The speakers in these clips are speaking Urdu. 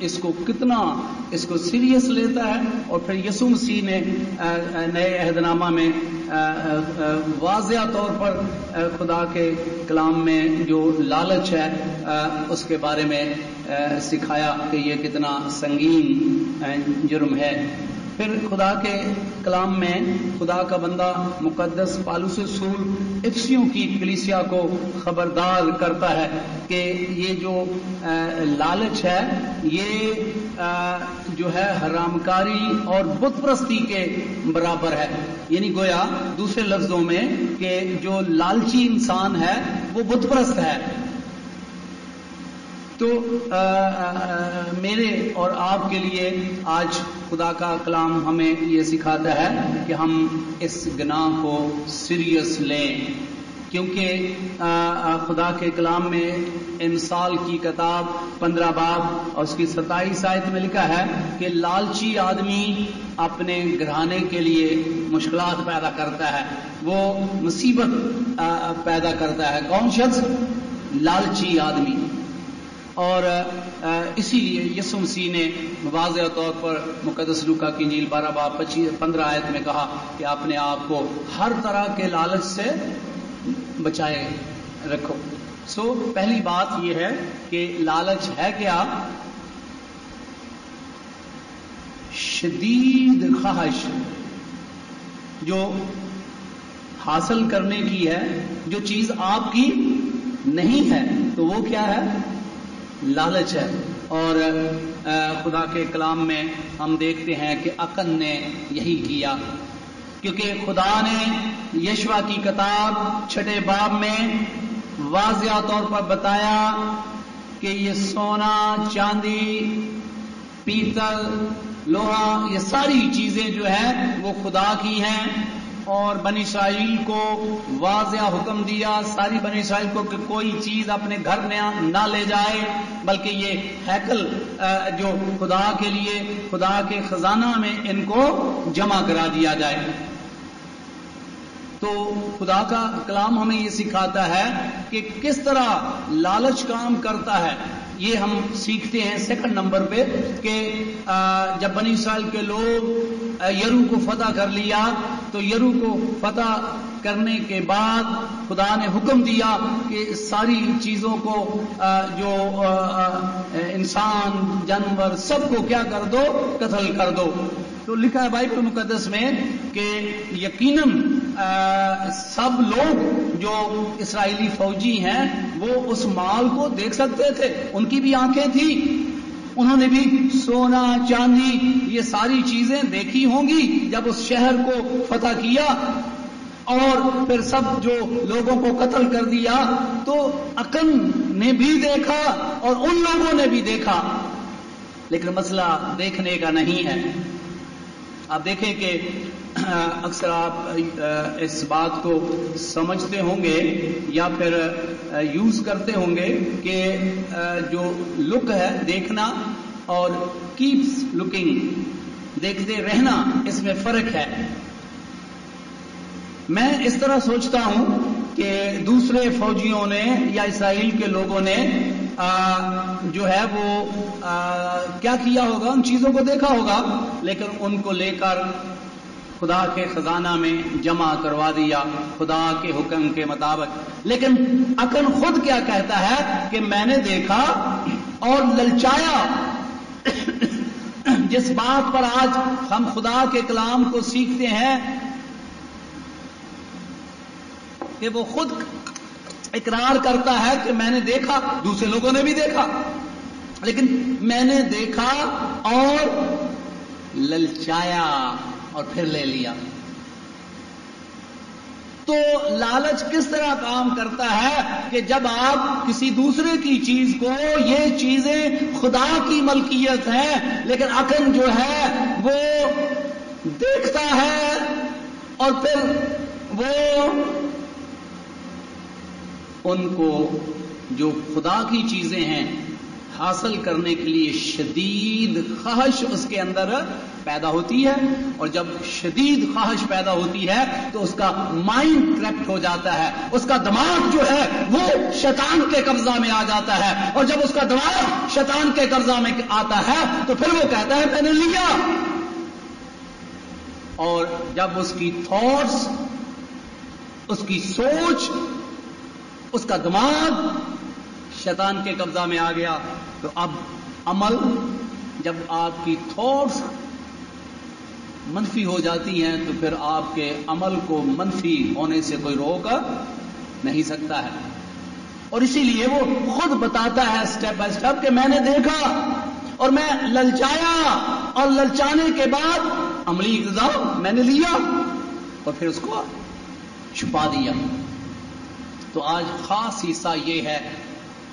اس کو کتنا اس کو سیریس لیتا ہے. اور پھر یسوع مسیح نے نئے عہد نامہ میں واضح طور پر خدا کے کلام میں جو لالچ ہے اس کے بارے میں سکھایا کہ یہ کتنا سنگین جرم ہے. پھر خدا کے کلام میں خدا کا بندہ مقدس پالوس رسول افسیوں کی کلیسیا کو خبردار کرتا ہے کہ یہ جو لالچ ہے یہ جو ہے حرام کاری اور بت پرستی کے برابر ہے. یعنی گویا دوسرے لفظوں میں کہ جو لالچی انسان ہے وہ بت پرست ہے. تو میرے اور آپ کے لیے آج خدا کا کلام ہمیں یہ سکھاتا ہے کہ ہم اس گناہ کو سیریس لیں، کیونکہ خدا کے کلام میں امثال کی کتاب 15 باب اور اس کی 27 آیت میں لکھا ہے کہ لالچی آدمی اپنے گھرانے کے لیے مشکلات پیدا کرتا ہے، وہ مصیبت پیدا کرتا ہے. کون شخص؟ لالچی آدمی. اور اسی لیے یسوع مسیح نے واضح طور پر مقدس لوکا کی انجیل 12 باب 15 آیت میں کہا کہ اپنے آپ کو ہر طرح کے لالچ سے بچائے رکھو. پہلی بات یہ ہے کہ لالچ ہے کیا؟ شدید خواہش جو حاصل کرنے کی ہے، جو چیز آپ کی نہیں ہے تو وہ کیا ہے؟ لالچ ہے. اور خدا کے کلام میں ہم دیکھتے ہیں کہ عقن نے یہی کیا، کیونکہ خدا نے یشوع کی کتاب 6 باب میں واضح طور پر بتایا کہ یہ سونا، چاندی، پیتل، لوہا، یہ ساری چیزیں جو ہے وہ خدا کی ہیں. اور بنی اسرائیل کو واضح حکم دیا، ساری بنی اسرائیل کو، کہ کوئی چیز اپنے گھر نہ لے جائے، بلکہ یہ ہیکل جو خدا کے لیے خدا کے خزانہ میں ان کو جمع کرا دیا جائے. تو خدا کا کلام ہمیں یہ سکھاتا ہے کہ کس طرح لالچ کام کرتا ہے. یہ ہم سیکھتے ہیں سیکنڈ نمبر پہ کہ جب بنی اسرائیل کے لوگ یرو کو فتح کر لیا تو یرو کو فتح کرنے کے بعد خدا نے حکم دیا کہ ساری چیزوں کو جو انسان، جانور، سب کو کیا کر دو؟ قتل کر دو. تو لکھا ہے بائبل مقدس میں کہ یقیناً سب لوگ جو اسرائیلی فوجی ہیں وہ اس مال کو دیکھ سکتے تھے، ان کی بھی آنکھیں تھیں، انہوں نے بھی سونا، چاندی، یہ ساری چیزیں دیکھی ہوں گی جب اس شہر کو فتح کیا اور پھر سب جو لوگوں کو قتل کر دیا. تو عقن نے بھی دیکھا اور ان لوگوں نے بھی دیکھا، لیکن مسئلہ دیکھنے کا نہیں ہے. آپ دیکھیں کہ اکثر آپ اس بات کو سمجھتے ہوں گے یا پھر یوز کرتے ہوں گے کہ جو لک ہے دیکھنا اور کیپس لکنگ، دیکھتے رہنا، اس میں فرق ہے. میں اس طرح سوچتا ہوں کہ دوسرے فوجیوں نے یا اسرائیل کے لوگوں نے جو ہے وہ کیا کیا ہوگا؟ ان چیزوں کو دیکھا ہوگا، لیکن ان کو لے کر خدا کے خزانہ میں جمع کروا دیا خدا کے حکم کے مطابق. لیکن عقل خود کیا کہتا ہے کہ میں نے دیکھا اور للچایا. جس بات پر آج ہم خدا کے کلام کو سیکھتے ہیں کہ وہ خود اقرار کرتا ہے کہ میں نے دیکھا، دوسرے لوگوں نے بھی دیکھا، لیکن میں نے دیکھا اور للچایا اور پھر لے لیا. تو لالچ کس طرح کام کرتا ہے کہ جب آپ کسی دوسرے کی چیز کو، یہ چیزیں خدا کی ملکیت ہیں، لیکن عقل جو ہے وہ دیکھتا ہے اور پھر وہ ان کو جو خدا کی چیزیں ہیں حاصل کرنے کے لیے شدید خواہش اس کے اندر پیدا ہوتی ہے، اور جب شدید خواہش پیدا ہوتی ہے تو اس کا مائنڈ کرپٹ ہو جاتا ہے، اس کا دماغ جو ہے وہ شیطان کے قبضہ میں آ جاتا ہے، اور جب اس کا دماغ شیطان کے قبضہ میں آتا ہے تو پھر وہ کہتا ہے میں نے لیا، اور جب اس کی تھاٹس، اس کی سوچ، اس کا دماغ شیطان کے قبضہ میں آ گیا تو اب عمل، جب آپ کی تھاٹس منفی ہو جاتی ہیں تو پھر آپ کے عمل کو منفی ہونے سے کوئی روک نہیں سکتا ہے، اور اسی لیے وہ خود بتاتا ہے اسٹیپ بائی اسٹیپ کہ میں نے دیکھا اور میں للچایا، اور للچانے کے بعد عملی اقتدار میں نے لیا اور پھر اس کو چھپا دیا۔ تو آج خاص حصہ یہ ہے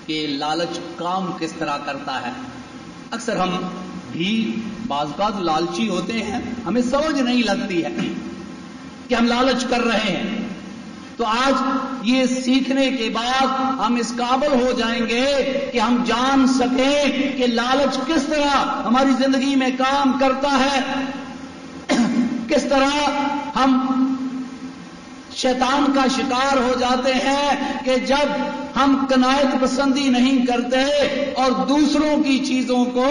کہ لالچ کام کس طرح کرتا ہے۔ اکثر ہم بھی بعض اوقات لالچی ہوتے ہیں، ہمیں سمجھ نہیں لگتی ہے کہ ہم لالچ کر رہے ہیں، تو آج یہ سیکھنے کے بعد ہم اس قابل ہو جائیں گے کہ ہم جان سکیں کہ لالچ کس طرح ہماری زندگی میں کام کرتا ہے، کس طرح ہم شیطان کا شکار ہو جاتے ہیں کہ جب ہم قناعت پسندی نہیں کرتے اور دوسروں کی چیزوں کو،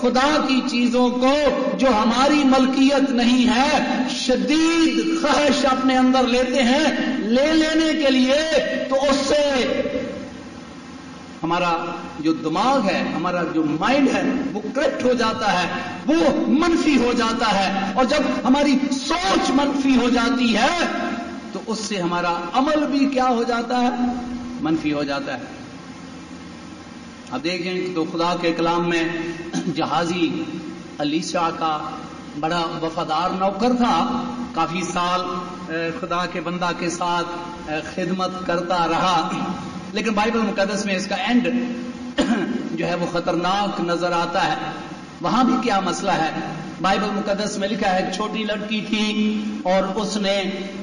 خدا کی چیزوں کو جو ہماری ملکیت نہیں ہے، شدید خواہش اپنے اندر لیتے ہیں، لینے کے لیے تو اس سے ہمارا جو دماغ ہے، ہمارا جو مائنڈ ہے وہ کرپٹ ہو جاتا ہے، وہ منفی ہو جاتا ہے، اور جب ہماری سوچ منفی ہو جاتی ہے تو اس سے ہمارا عمل بھی کیا ہو جاتا ہے، منفی ہو جاتا ہے۔ اب دیکھیں تو خدا کے کلام میں جہازی الیشع کا بڑا وفادار نوکر تھا، کافی سال خدا کے بندہ کے ساتھ خدمت کرتا رہا، لیکن بائبل مقدس میں اس کا اینڈ جو ہے وہ خطرناک نظر آتا ہے۔ وہاں بھی کیا مسئلہ ہے، بائبل مقدس میں لکھا ہے ایک چھوٹی لڑکی تھی اور اس نے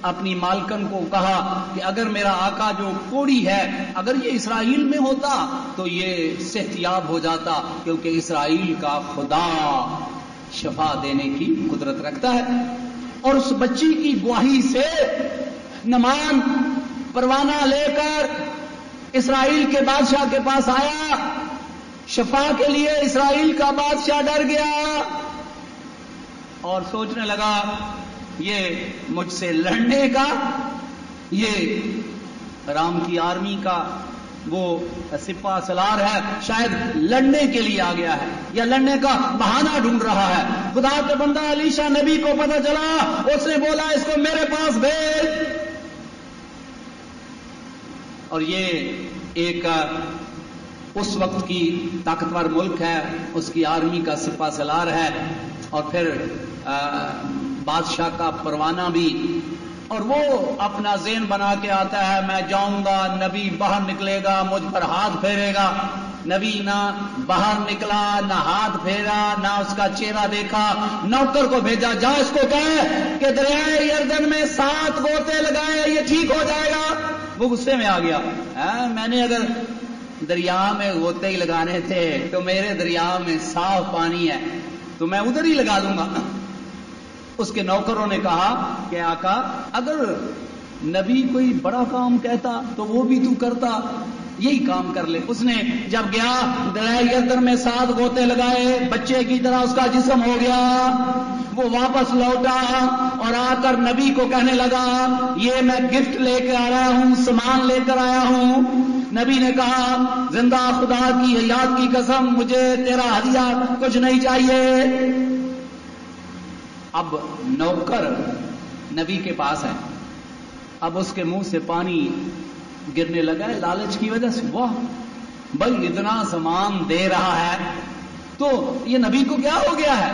اپنی مالکن کو کہا کہ اگر میرا آقا جو کوڑی ہے اگر یہ اسرائیل میں ہوتا تو یہ صحت یاب ہو جاتا، کیونکہ اسرائیل کا خدا شفا دینے کی قدرت رکھتا ہے۔ اور اس بچی کی گواہی سے نعمان پروانہ لے کر اسرائیل کے بادشاہ کے پاس آیا، شفا کے لیے اسرائیل کا بادشاہ ڈر گیا اور سوچنے لگا یہ مجھ سے لڑنے کا، یہ رام کی آرمی کا وہ سپاہ سالار ہے، شاید لڑنے کے لیے آ گیا ہے یا لڑنے کا بہانہ ڈھونڈ رہا ہے۔ خدا کے بندہ الیشع نبی کو پتہ چلا، اس نے بولا اس کو میرے پاس بھیج، اور یہ ایک اس وقت کی طاقتور ملک ہے، اس کی آرمی کا سپاہ سالار ہے، اور پھر بادشاہ کا پروانہ بھی، اور وہ اپنا ذہن بنا کے آتا ہے میں جاؤں گا، نبی باہر نکلے گا مجھ پر ہاتھ پھیرے گا۔ نبی نہ باہر نکلا، نہ ہاتھ پھیرا، نہ اس کا چہرہ دیکھا، نوکر کو بھیجا جا اس کو کہے کہ دریائے یردن میں 7 غوطے لگائے یہ ٹھیک ہو جائے گا۔ وہ غصے میں آ گیا، میں نے اگر دریا میں غوطے ہی لگانے تھے تو میرے دریا میں صاف پانی ہے تو میں ادھر ہی لگا دوں گا۔ اس کے نوکروں نے کہا کہ آقا اگر نبی کوئی بڑا کام کہتا تو وہ بھی تو کرتا، یہی کام کر لے۔ اس نے جب گیا دریائے یردن میں 7 غوطے لگائے، بچے کی طرح اس کا جسم ہو گیا، وہ واپس لوٹا اور آ کر نبی کو کہنے لگا یہ میں گفٹ لے کے آ رہا ہوں، سامان لے کر آیا ہوں۔ نبی نے کہا زندہ خدا کی حیات کی قسم مجھے تیرا ہدیہ کچھ نہیں چاہیے۔ اب نوکر نبی کے پاس ہے، اب اس کے منہ سے پانی گرنے لگا ہے لالچ کی وجہ سے، واہ بھائی اتنا سامان دے رہا ہے تو یہ نبی کو کیا ہو گیا ہے،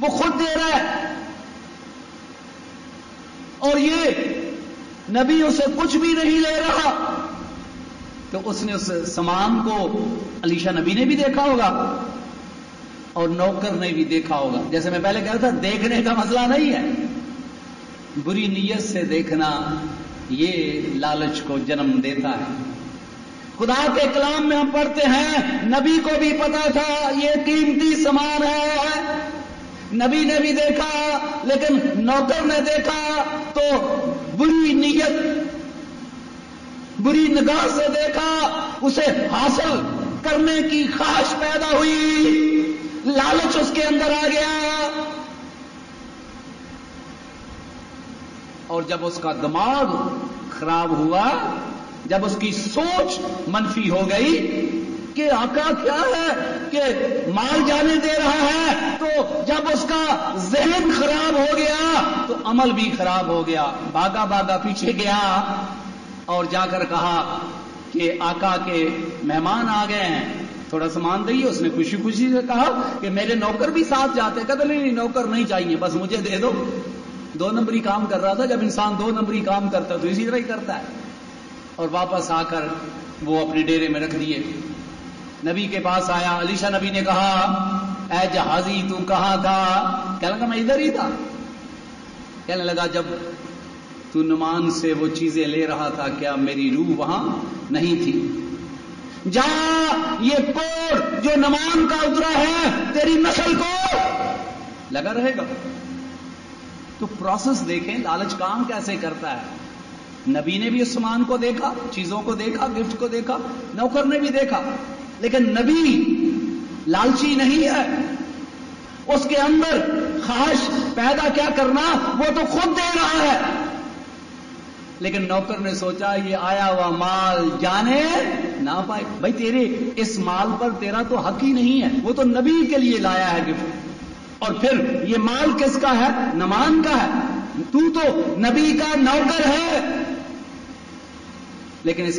وہ خود دے رہا ہے اور یہ نبی اسے کچھ بھی نہیں لے رہا۔ تو اس نے اس سامان کو الیشع نبی نے بھی دیکھا ہوگا اور نوکر نے بھی دیکھا ہوگا۔ جیسے میں پہلے کہا تھا دیکھنے کا مسئلہ نہیں ہے، بری نیت سے دیکھنا یہ لالچ کو جنم دیتا ہے۔ خدا کے کلام میں ہم پڑھتے ہیں نبی کو بھی پتا تھا یہ قیمتی سامان ہے، نبی نے بھی دیکھا، لیکن نوکر نے دیکھا تو بری نیت، بری نگاہ سے دیکھا، اسے حاصل کرنے کی خواہش پیدا ہوئی، لالچ اس کے اندر آ گیا، اور جب اس کا دماغ خراب ہوا، جب اس کی سوچ منفی ہو گئی کہ آقا کیا ہے کہ مال جانے دے رہا ہے، تو جب اس کا ذہن خراب ہو گیا تو عمل بھی خراب ہو گیا، بھاگا بھاگا پیچھے گیا اور جا کر کہا کہ آقا کے مہمان آ گئے ہیں، تھوڑا سامان دئیے۔ اس نے خوشی خوشی سے کہا کہ میرے نوکر بھی ساتھ جاتے، کہتے نہیں نوکر نہیں چاہیے، بس مجھے دے دو۔ 2 نمبری کام کر رہا تھا، جب انسان 2 نمبری کام کرتا تو اسی طرح ہی کرتا ہے، اور واپس آ کر وہ اپنے ڈیرے میں رکھ دیے۔ نبی کے پاس آیا، علیشہ نبی نے کہا اے جہازی تو کہاں تھا؟ کہنے لگا میں ادھر ہی تھا۔ کہنے لگا جب تو نعمان سے وہ چیزیں لے رہا تھا کیا میری روح وہاں نہیں تھی؟ جا یہ کوڑ جو نعمان کا اترا ہے تیری نسل کو لگا رہے گا۔ تو پروسیس دیکھیں لالچ کام کیسے کرتا ہے۔ نبی نے بھی اس سامان کو دیکھا، چیزوں کو دیکھا، گفٹ کو دیکھا، نوکر نے بھی دیکھا، لیکن نبی لالچی نہیں ہے، اس کے اندر خواہش پیدا کیا کرنا وہ تو خود دے رہا ہے، لیکن نوکر نے سوچا یہ آیا ہوا مال جانے نہ پائے۔ بھائی تیرے اس مال پر تیرا تو حق ہی نہیں ہے، وہ تو نبی کے لیے لایا ہے گفٹ، اور پھر یہ مال کس کا ہے؟ نعمان کا ہے، تو نبی کا نوکر ہے۔ لیکن اس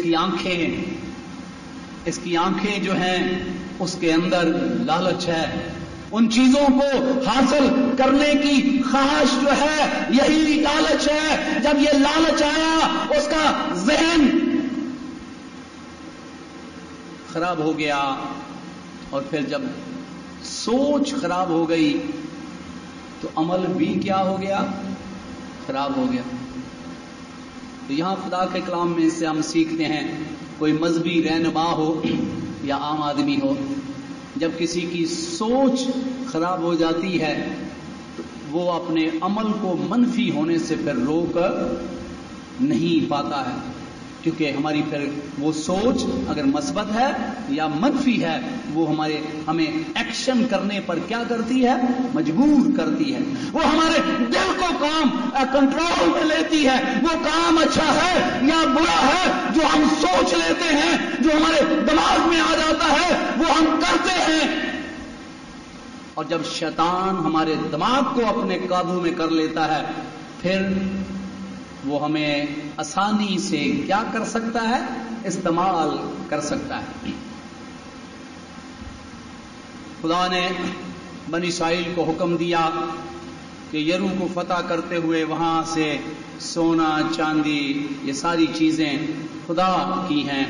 کی آنکھیں جو ہیں اس کے اندر لالچ ہے، ان چیزوں کو حاصل کرنے کی خواہش جو ہے یہی لالچ ہے۔ جب یہ لالچ آیا اس کا ذہن خراب ہو گیا، اور پھر جب سوچ خراب ہو گئی تو عمل بھی کیا ہو گیا؟ خراب ہو گیا۔ تو یہاں خدا کے کلام میں سے ہم سیکھتے ہیں، کوئی مذہبی رہنما ہو یا عام آدمی ہو، جب کسی کی سوچ خراب ہو جاتی ہے تو وہ اپنے عمل کو منفی ہونے سے پھر روک نہیں پاتا ہے، کیونکہ ہماری پھر وہ سوچ اگر مثبت ہے یا منفی ہے وہ ہمیں ایکشن کرنے پر کیا کرتی ہے؟ مجبور کرتی ہے۔ وہ ہمارے دل کو کام کنٹرول میں لیتی ہے، وہ کام اچھا ہے یا برا ہے جو ہم سوچ لیتے ہیں، جو ہمارے دماغ میں آ جاتا ہے وہ ہم کرتے ہیں۔ اور جب شیطان ہمارے دماغ کو اپنے قابو میں کر لیتا ہے پھر وہ ہمیں آسانی سے کیا کر سکتا ہے؟ استعمال کر سکتا ہے۔ خدا نے بنی اسرائیل کو حکم دیا کہ یرو کو فتح کرتے ہوئے وہاں سے سونا چاندی یہ ساری چیزیں خدا کی ہیں،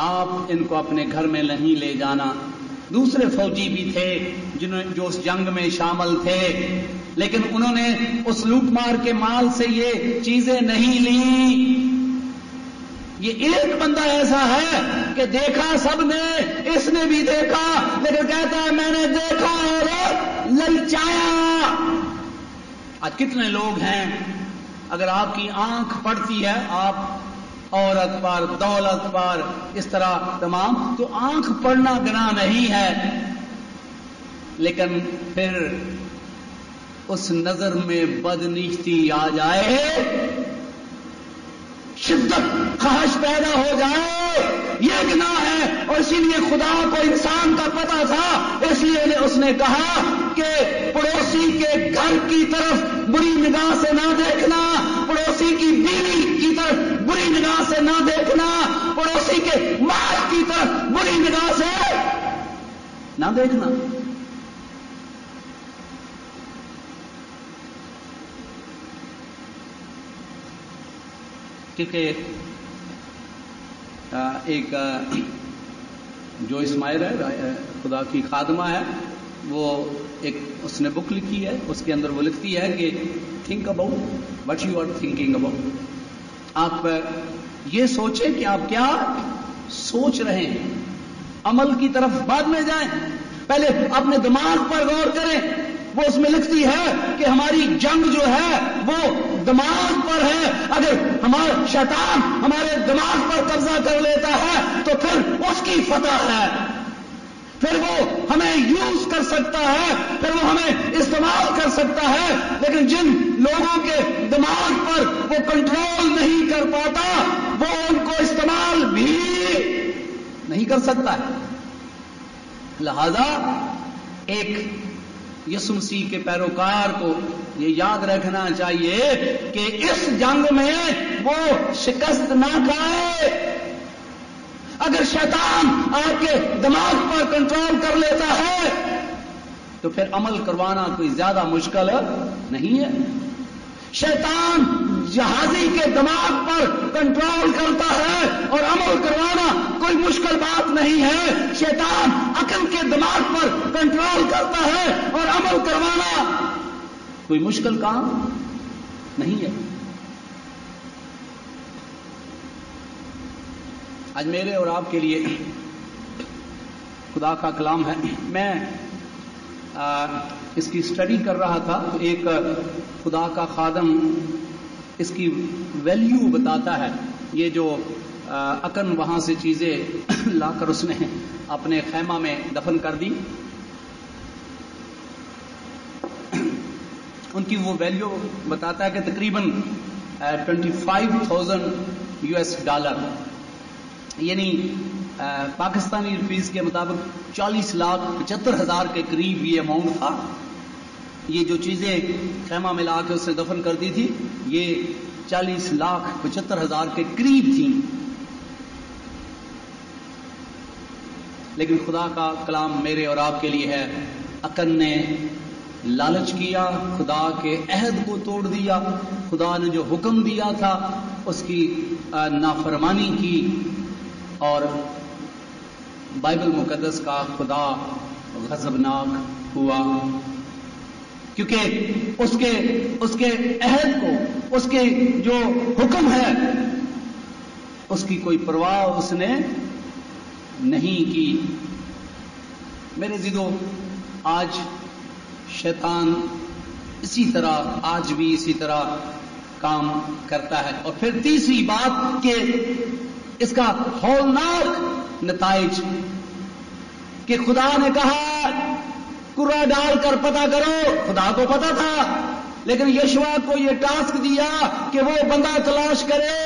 آپ ان کو اپنے گھر میں نہیں لے جانا۔ دوسرے فوجی بھی تھے جو اس جنگ میں شامل تھے، لیکن انہوں نے اس لوٹ مار کے مال سے یہ چیزیں نہیں لی۔ یہ ایک بندہ ایسا ہے کہ دیکھا سب نے، اس نے بھی دیکھا، لیکن کہتا ہے میں نے دیکھا اور للچایا۔ آج کتنے لوگ ہیں اگر آپ کی آنکھ پڑتی ہے، آپ عورت پر، دولت پر، اس طرح تمام، تو آنکھ پڑنا گناہ نہیں ہے، لیکن پھر اس نظر میں بدنیتی آ جائے، شدت خواہش پیدا ہو جائے، یہ گناہ ہے۔ اور اسی لیے خدا کو انسان کا پتہ تھا، اس لیے اس نے کہا کہ پڑوسی کے گھر کی طرف بری نگاہ سے نہ دیکھنا، پڑوسی کی بیوی کی طرف بری نگاہ سے نہ دیکھنا، پڑوسی کے مال کی طرف بری نگاہ سے نہ دیکھنا۔ کیونکہ ایک جو اسماعیل ہے خدا کی خادمہ ہے، وہ ایک اس نے بک لکھی ہے، اس کے اندر وہ لکھتی ہے کہ think about what you are thinking about. آپ یہ سوچیں کہ آپ کیا سوچ رہے ہیں. عمل کی طرف بعد میں جائیں، پہلے اپنے دماغ پر غور کریں. وہ اس میں لکھتی ہے کہ ہماری جنگ جو ہے وہ دماغ پر ہے. اگر ہمارا شیطان ہمارے دماغ پر قبضہ کر لیتا ہے تو پھر اس کی فتح ہے، پھر وہ ہمیں یوز کر سکتا ہے، پھر وہ ہمیں استعمال کر سکتا ہے. لیکن جن لوگوں کے دماغ پر وہ کنٹرول نہیں کر پاتا وہ ان کو استعمال بھی نہیں کر سکتا ہے. لہذا ایک یسوع مسیح کے پیروکار کو یہ یاد رکھنا چاہیے کہ اس جنگ میں وہ شکست نہ کھائے. اگر شیطان آپ کے دماغ پر کنٹرول کر لیتا ہے تو پھر عمل کروانا کوئی زیادہ مشکل نہیں ہے. شیطان جہازی کے دماغ پر کنٹرول کرتا ہے اور عمل کروانا کوئی مشکل بات نہیں ہے. شیطان عقل کے دماغ پر کنٹرول کرتا ہے اور عمل کروانا کوئی مشکل کام نہیں ہے. آج میرے اور آپ کے لیے خدا کا کلام ہے. میں اس کی اسٹڈی کر رہا تھا تو ایک خدا کا خادم اس کی ویلیو بتاتا ہے. یہ جو اکن وہاں سے چیزیں لا کر اس نے اپنے خیمہ میں دفن کر دی، ان کی وہ ویلیو بتاتا ہے کہ تقریباً 25,000 US$، یعنی پاکستانی روپیز کے مطابق 40,75,000 کے قریب یہ اماؤنٹ تھا. یہ جو چیزیں خیمہ میں لا کے اس نے دفن کر دی تھی یہ 40,75,000 کے قریب تھیں. لیکن خدا کا کلام میرے اور آپ کے لیے ہے، اکن نے لالچ کیا، خدا کے عہد کو توڑ دیا، خدا نے جو حکم دیا تھا اس کی نافرمانی کی، اور بائبل مقدس کا خدا غضبناک ہوا، کیونکہ اس کے عہد کو، اس کے جو حکم ہے اس کی کوئی پرواہ اس نے نہیں کی. میرے عزیزو، آج شیطان اسی طرح، آج بھی اسی طرح کام کرتا ہے. اور پھر تیسری بات کہ اس کا ہولناک نتائج، کہ خدا نے کہا قرہ ڈال کر پتہ کرو. خدا کو پتہ تھا لیکن یشوع کو یہ ٹاسک دیا کہ وہ بندہ تلاش کرے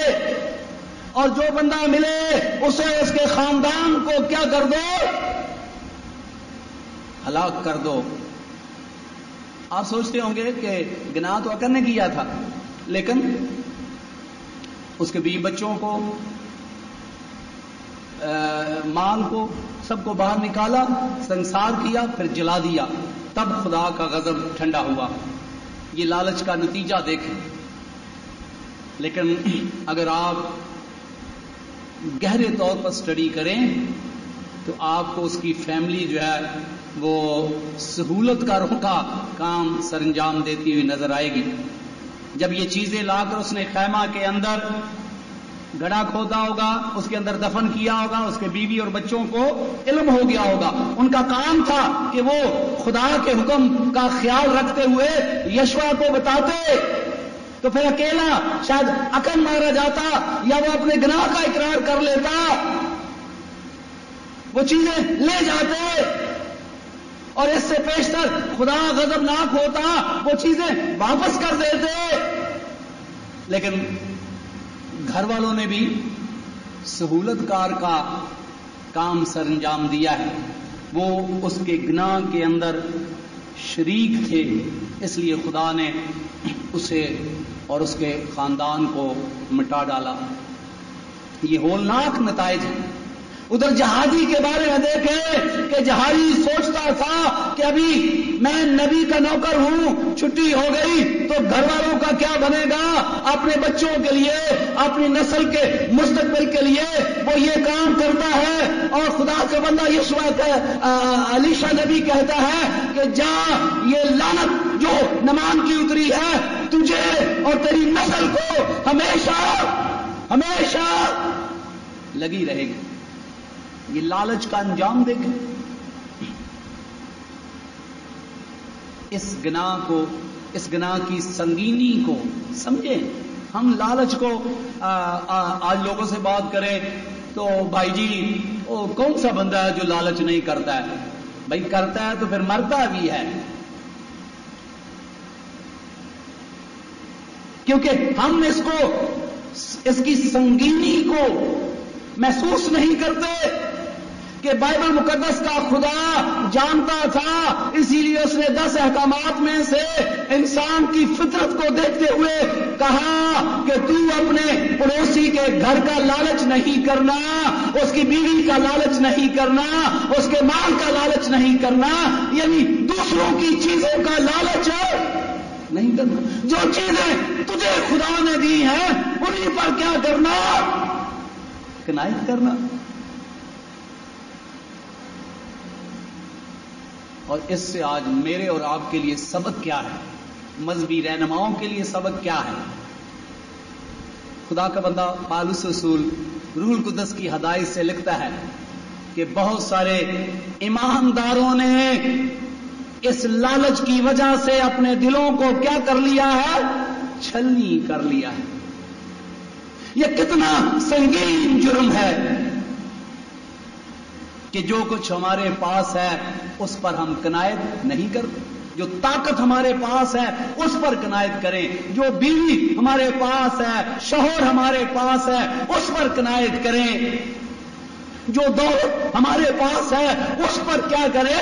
اور جو بندہ ملے اسے اس کے خاندان کو کیا کر دو، ہلاک کر دو. آپ سوچتے ہوں گے کہ گناہ تو اکن نے کیا تھا، لیکن اس کے بیوی بچوں کو، مال کو، سب کو باہر نکالا، سنسار کیا، پھر جلا دیا. تب خدا کا غضب ٹھنڈا ہوا. یہ لالچ کا نتیجہ دیکھیں. لیکن اگر آپ گہرے طور پر سٹڈی کریں تو آپ کو اس کی فیملی جو ہے وہ سہولت کاروں کا کام سر انجام دیتی ہوئی نظر آئے گی. جب یہ چیزیں لا کر اس نے خیمہ کے اندر گڑھا کھودا ہوگا، اس کے اندر دفن کیا ہوگا، اس کے بیوی اور بچوں کو علم ہو گیا ہوگا. ان کا کام تھا کہ وہ خدا کے حکم کا خیال رکھتے ہوئے یشوع کو بتاتے، تو پھر اکیلا شاید اکن مارا جاتا یا وہ اپنے گناہ کا اقرار کر لیتا، وہ چیزیں لے جاتے اور اس سے پیشتر خدا غضبناک ہوتا، وہ چیزیں واپس کر دیتے. لیکن گھر والوں نے بھی سہولت کار کا کام سر انجام دیا ہے. وہ اس کے گناہ کے اندر شریک تھے، اس لیے خدا نے اسے اور اس کے خاندان کو مٹا ڈالا. یہ ہولناک نتائج ہیں. ادھر جہازی کے بارے میں دیکھیں کہ جہازی سوچتا تھا کہ ابھی میں نبی کا نوکر ہوں، چھٹی ہو گئی تو گھر والوں کا کیا بنے گا، اپنے بچوں کے لیے، اپنی نسل کے مستقبل کے لیے وہ یہ کام کرتا ہے. اور خدا کا بندہ یشوع الیشا نبی کہتا ہے کہ جا، یہ لعنت جو نمان کی اتری ہے تجھے اور تیری نسل کو ہمیشہ ہمیشہ لگی رہے گی. یہ لالچ کا انجام دیکھیں. اس گناہ کی سنگینی کو سمجھیں. ہم لالچ کو آج لوگوں سے بات کریں تو بھائی جی وہ کون سا بندہ ہے جو لالچ نہیں کرتا ہے؟ بھائی کرتا ہے تو پھر مرتا بھی ہے. کیونکہ ہم اس کی سنگینی کو محسوس نہیں کرتے کہ بائبل مقدس کا خدا جانتا تھا، اسی لیے اس نے 10 احکامات میں سے انسان کی فطرت کو دیکھتے ہوئے کہا کہ تو اپنے پڑوسی کے گھر کا لالچ نہیں کرنا، اس کی بیوی کا لالچ نہیں کرنا، اس کے مال کا لالچ نہیں کرنا، یعنی دوسروں کی چیزوں کا لالچ نہیں کرنا. جو چیزیں تجھے خدا نے دی ہیں انہیں پر کیا کرنا؟ کنایت کرنا. اور اس سے آج میرے اور آپ کے لیے سبق کیا ہے؟ مذہبی رہنماؤں کے لیے سبق کیا ہے؟ خدا کا بندہ پالوس رسول روح القدس کی ہدایت سے لکھتا ہے کہ بہت سارے ایمانداروں نے اس لالچ کی وجہ سے اپنے دلوں کو کیا کر لیا ہے؟ چھلنی کر لیا ہے. یہ کتنا سنگین جرم ہے کہ جو کچھ ہمارے پاس ہے اس پر ہم کنایت نہیں کرتے. جو طاقت ہمارے پاس ہے اس پر کنایت کریں. جو بیوی ہمارے پاس ہے، شوہر ہمارے پاس ہے، اس پر کنایت کریں. جو دولت ہمارے پاس ہے اس پر کیا کریں؟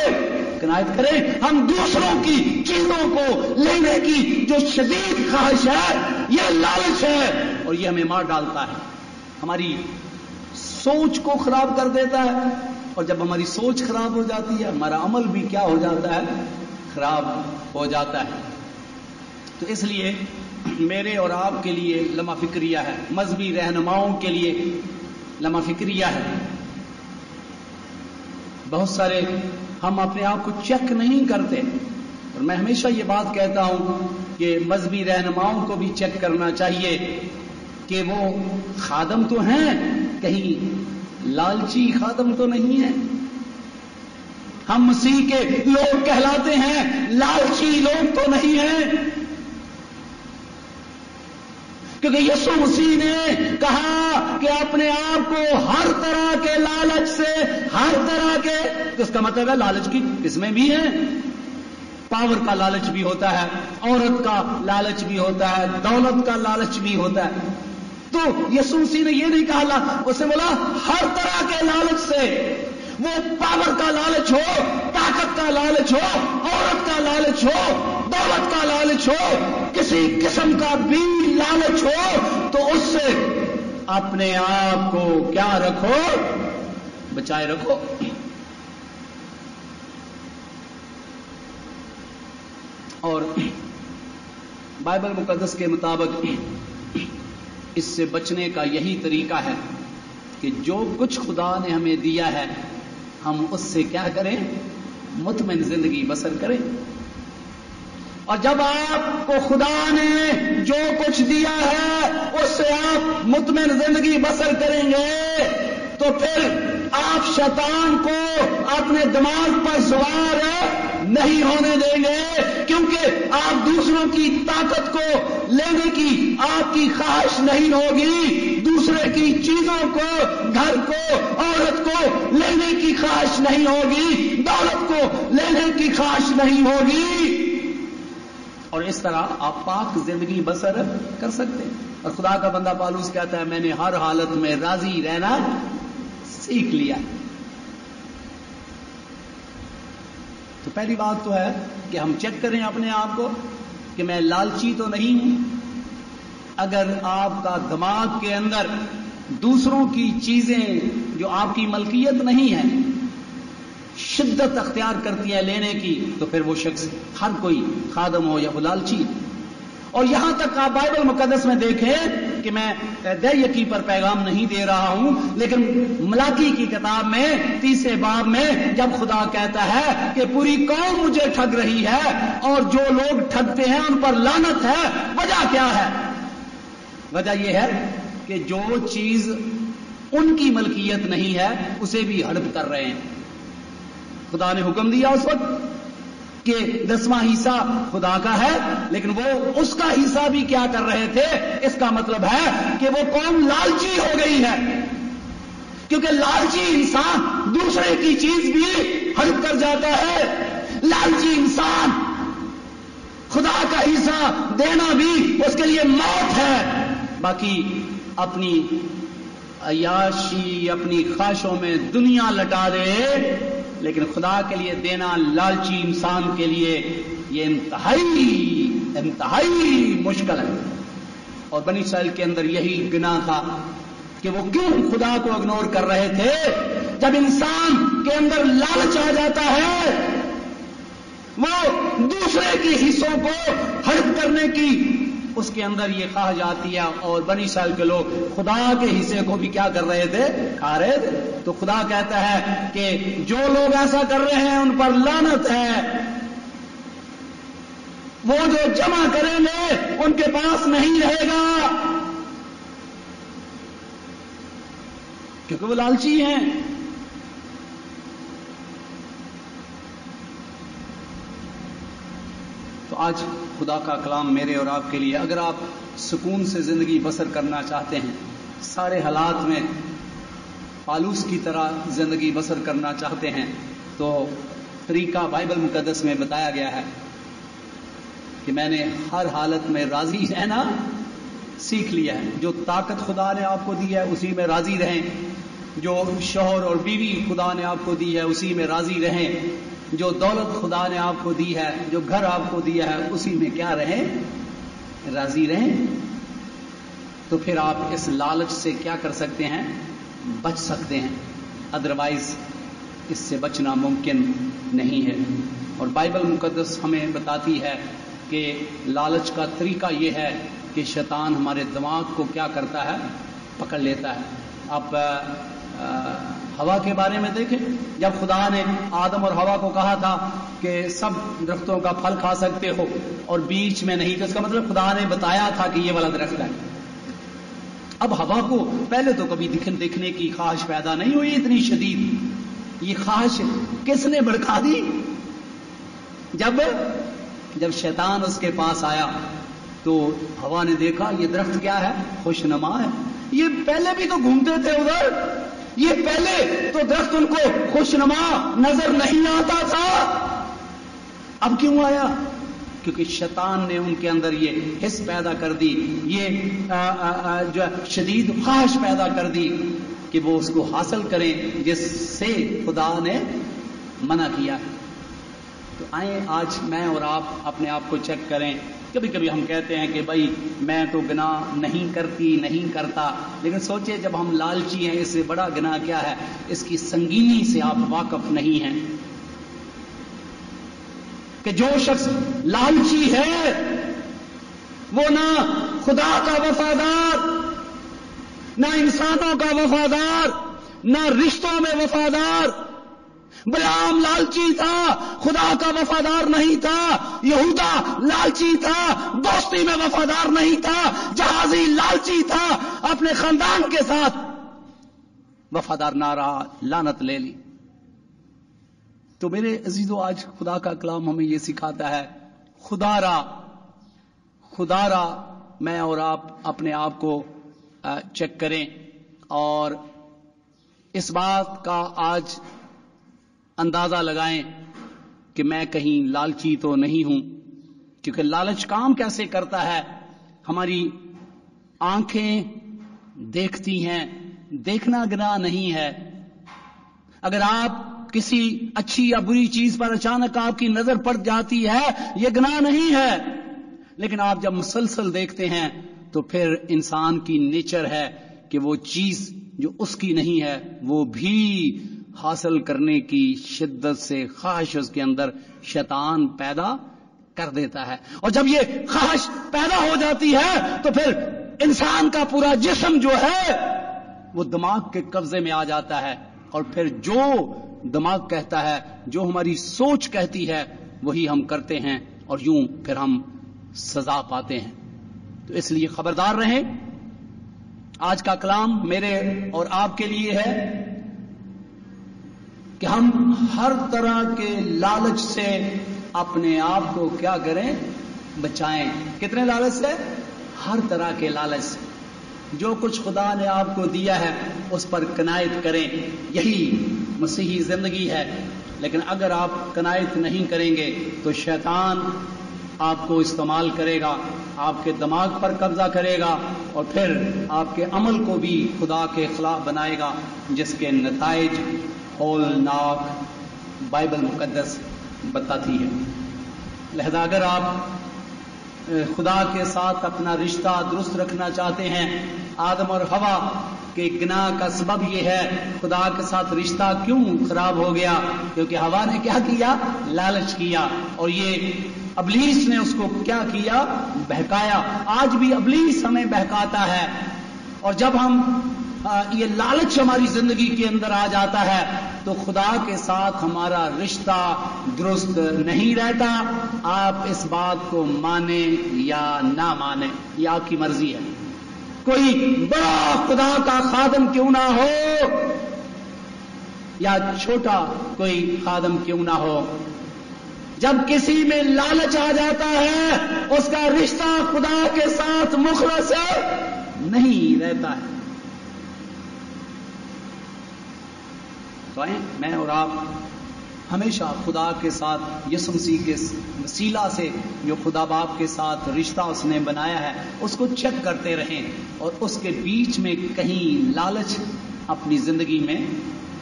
کنایت کریں. ہم دوسروں کی چیزوں کو لینے کی جو شدید خواہش ہے یہ لالچ ہے، اور یہ ہمیں مار ڈالتا ہے، ہماری سوچ کو خراب کر دیتا ہے. اور جب ہماری سوچ خراب ہو جاتی ہے ہمارا عمل بھی کیا ہو جاتا ہے؟ خراب ہو جاتا ہے. تو اس لیے میرے اور آپ کے لیے لمحہ فکریہ ہے، مذہبی رہنماؤں کے لیے لمحہ فکریہ ہے. بہت سارے ہم اپنے آپ کو چیک نہیں کرتے، اور میں ہمیشہ یہ بات کہتا ہوں کہ مذہبی رہنماؤں کو بھی چیک کرنا چاہیے کہ وہ خادم تو ہیں، کہیں لالچی خادم تو نہیں ہیں. ہم مسیح کے لوگ کہلاتے ہیں، لالچی لوگ تو نہیں ہیں. کیونکہ یسوع مسیح نے کہا کہ اپنے آپ کو ہر طرح کے لالچ سے، ہر طرح کے، اس کا مطلب ہے لالچ کی قسمیں بھی ہیں. پاور کا لالچ بھی ہوتا ہے، عورت کا لالچ بھی ہوتا ہے، دولت کا لالچ بھی ہوتا ہے. تو یسوع مسیح نے یہ نہیں کہا، اسے بولا ہر طرح کے لالچ سے. وہ پاور کا لالچ ہو، طاقت کا لالچ ہو، عورت کا لالچ ہو، دولت کا لالچ ہو، کسی قسم کا بھی لالچ ہو، تو اس سے اپنے آپ کو کیا رکھو؟ بچائے رکھو. اور بائبل مقدس کے مطابق اس سے بچنے کا یہی طریقہ ہے کہ جو کچھ خدا نے ہمیں دیا ہے ہم اس سے کیا کریں؟ مطمئن زندگی بسر کریں. اور جب آپ کو خدا نے جو کچھ دیا ہے اس سے آپ مطمئن زندگی بسر کریں گے تو پھر آپ شیطان کو اپنے دماغ پر سوار نہیں ہونے دیں گے، کیونکہ آپ دوسروں کی طاقت کو لینے کی آپ کی خواہش نہیں ہوگی، دوسرے کی چیزوں کو، گھر کو، عورت کو لینے کی خواہش نہیں ہوگی، دولت کو لینے کی خواہش نہیں ہوگی. اور اس طرح آپ پاک زندگی بسر کر سکتے ہیں. اور خدا کا بندہ پالوس کہتا ہے میں نے ہر حالت میں راضی رہنا سیکھ لیا. تو پہلی بات تو ہے کہ ہم چیک کریں اپنے آپ کو کہ میں لالچی تو نہیں ہوں. اگر آپ کا دماغ کے اندر دوسروں کی چیزیں جو آپ کی ملکیت نہیں ہے شدت اختیار کرتی ہیں لینے کی، تو پھر وہ شخص ہر کوئی خادم ہو یا وہ لالچی. اور یہاں تک آپ بائبل مقدس میں دیکھیں کہ میں دے یقین پر پیغام نہیں دے رہا ہوں، لیکن ملاکی کی کتاب میں 30 باب میں جب خدا کہتا ہے کہ پوری قوم مجھے ٹھگ رہی ہے اور جو لوگ ٹھگتے ہیں ان پر لعنت ہے، وجہ کیا ہے؟ وجہ یہ ہے کہ جو چیز ان کی ملکیت نہیں ہے اسے بھی ہڑپ کر رہے ہیں. خدا نے حکم دیا اس وقت کہ 10واں حصہ خدا کا ہے، لیکن وہ اس کا حصہ بھی کیا کر رہے تھے. اس کا مطلب ہے کہ وہ قوم لالچی ہو گئی ہے، کیونکہ لالچی انسان دوسرے کی چیز بھی ہڑپ کر جاتا ہے. لالچی انسان خدا کا حصہ دینا بھی اس کے لیے موت ہے. باقی اپنی عیاشی، اپنی خواہشوں میں دنیا لٹا دے، لیکن خدا کے لیے دینا لالچی انسان کے لیے یہ انتہائی مشکل ہے. اور بنی اسرائیل کے اندر یہی گناہ تھا کہ وہ کیوں خدا کو اگنور کر رہے تھے. جب انسان کے اندر لالچ آ جاتا ہے، وہ دوسرے کے حصوں کو ہڑپ کرنے کی اس کے اندر یہ خواہش آتی ہے. اور بنی اسرائیل کے لوگ خدا کے حصے کو بھی کیا کر رہے تھے؟ کھا رہے تھے. تو خدا کہتا ہے کہ جو لوگ ایسا کر رہے ہیں ان پر لعنت ہے. وہ جو جمع کریں گے ان کے پاس نہیں رہے گا، کیونکہ وہ لالچی ہیں. تو آج خدا کا کلام میرے اور آپ کے لیے، اگر آپ سکون سے زندگی بسر کرنا چاہتے ہیں، سارے حالات میں پالوس کی طرح زندگی بسر کرنا چاہتے ہیں، تو طریقہ بائبل مقدس میں بتایا گیا ہے کہ میں نے ہر حالت میں راضی رہنا سیکھ لیا ہے. جو طاقت خدا نے آپ کو دی ہے اسی میں راضی رہیں. جو شوہر اور بیوی خدا نے آپ کو دی ہے اسی میں راضی رہیں. جو دولت خدا نے آپ کو دی ہے، جو گھر آپ کو دیا ہے، اسی میں کیا رہیں؟ راضی رہیں. تو پھر آپ اس لالچ سے کیا کر سکتے ہیں؟ بچ سکتے ہیں. ادروائز اس سے بچنا ممکن نہیں ہے. اور بائبل مقدس ہمیں بتاتی ہے کہ لالچ کا طریقہ یہ ہے کہ شیطان ہمارے دماغ کو کیا کرتا ہے؟ پکڑ لیتا ہے. آپ ہوا کے بارے میں دیکھیں، جب خدا نے آدم اور ہوا کو کہا تھا کہ سب درختوں کا پھل کھا سکتے ہو اور بیچ میں نہیں، تو اس کا مطلب خدا نے بتایا تھا کہ یہ والا درخت ہے. اب ہوا کو پہلے تو کبھی دیکھنے کی خواہش پیدا نہیں ہوئی اتنی شدید. یہ خواہش کس نے بھڑکا دی؟ جب شیطان اس کے پاس آیا تو ہوا نے دیکھا یہ درخت کیا ہے؟ خوش نما ہے. یہ پہلے بھی تو گھومتے تھے ادھر، یہ پہلے تو درخت ان کو خوش نما نظر نہیں آتا تھا. اب کیوں آیا؟ کیونکہ شیطان نے ان کے اندر یہ حس پیدا کر دی، یہ جو شدید خواہش پیدا کر دی کہ وہ اس کو حاصل کریں جس سے خدا نے منع کیا. تو آئیں آج میں اور آپ اپنے آپ کو چیک کریں. کبھی کبھی ہم کہتے ہیں کہ بھائی میں تو گناہ نہیں کرتا، لیکن سوچے جب ہم لالچی ہیں اس سے بڑا گناہ کیا ہے؟ اس کی سنگینی سے آپ واقف نہیں ہیں کہ جو شخص لالچی ہے وہ نہ خدا کا وفادار، نہ انسانوں کا وفادار، نہ رشتوں میں وفادار. بلعام لالچی تھا، خدا کا وفادار نہیں تھا. یہودا لالچی تھا، دوستی میں وفادار نہیں تھا. جہازی لالچی تھا، اپنے خاندان کے ساتھ وفادار نہ رہا، لعنت لے لی. تو میرے عزیزو، آج خدا کا کلام ہمیں یہ سکھاتا ہے، خدا را میں اور آپ اپنے آپ کو چیک کریں اور اس بات کا آج اندازہ لگائیں کہ میں کہیں لالچی تو نہیں ہوں. کیونکہ لالچ کام کیسے کرتا ہے؟ ہماری آنکھیں دیکھتی ہیں، دیکھنا گناہ نہیں ہے. اگر آپ کسی اچھی یا بری چیز پر اچانک آپ کی نظر پڑ جاتی ہے، یہ گناہ نہیں ہے. لیکن آپ جب مسلسل دیکھتے ہیں تو پھر انسان کی نیچر ہے کہ وہ چیز جو اس کی نہیں ہے وہ بھی حاصل کرنے کی شدت سے خواہش اس کے اندر شیطان پیدا کر دیتا ہے. اور جب یہ خواہش پیدا ہو جاتی ہے تو پھر انسان کا پورا جسم جو ہے وہ دماغ کے قبضے میں آ جاتا ہے. اور پھر جو دماغ کہتا ہے، جو ہماری سوچ کہتی ہے، وہی ہم کرتے ہیں اور یوں پھر ہم سزا پاتے ہیں. تو اس لیے خبردار رہیں. آج کا کلام میرے اور آپ کے لیے ہے کہ ہم ہر طرح کے لالچ سے اپنے آپ کو کیا کریں؟ بچائیں. کتنے لالچ سے؟ ہر طرح کے لالچ سے. جو کچھ خدا نے آپ کو دیا ہے اس پر قناعت کریں. یہی مسیحی زندگی ہے. لیکن اگر آپ قناعت نہیں کریں گے تو شیطان آپ کو استعمال کرے گا، آپ کے دماغ پر قبضہ کرے گا اور پھر آپ کے عمل کو بھی خدا کے خلاف بنائے گا، جس کے نتائج ہولناک بائبل مقدس بتاتی ہے. لہذا اگر آپ خدا کے ساتھ اپنا رشتہ درست رکھنا چاہتے ہیں، آدم اور حوا کے گناہ کا سبب یہ ہے. خدا کے ساتھ رشتہ کیوں خراب ہو گیا؟ کیونکہ حوا نے کیا کیا؟ لالچ کیا. اور یہ ابلیس نے اس کو کیا کیا؟ بہکایا. آج بھی ابلیس ہمیں بہکاتا ہے. اور جب ہم یہ لالچ ہماری زندگی کے اندر آ جاتا ہے تو خدا کے ساتھ ہمارا رشتہ درست نہیں رہتا. آپ اس بات کو مانیں یا نہ مانیں، یہ آپ کی مرضی ہے. کوئی بڑا خدا کا خادم کیوں نہ ہو یا چھوٹا کوئی خادم کیوں نہ ہو، جب کسی میں لالچ آ جاتا ہے اس کا رشتہ خدا کے ساتھ مخلص نہیں رہتا ہے. تو میں اور آپ ہمیشہ خدا کے ساتھ یسوع مسیح کے وسیلہ سے جو خدا باپ کے ساتھ رشتہ اس نے بنایا ہے اس کو چیک کرتے رہیں اور اس کے بیچ میں کہیں لالچ اپنی زندگی میں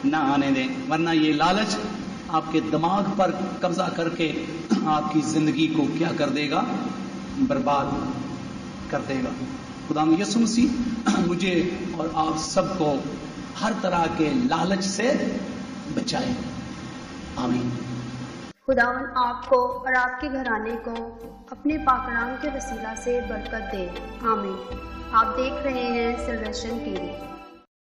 نہ آنے دیں، ورنہ یہ لالچ آپ کے دماغ پر قبضہ کر کے آپ کی زندگی کو کیا کر دے گا؟ برباد کر دے گا. خدا یسوع مسیح مجھے اور آپ سب کو ہر طرح کے لالچ سے بچائے. آمین. خداوند آپ کو اور آپ کے گھرانے کو اپنے پاک نام کے وسیلہ سے برکت دے. آمین. آپ دیکھ رہے ہیں سلویشن ٹی وی.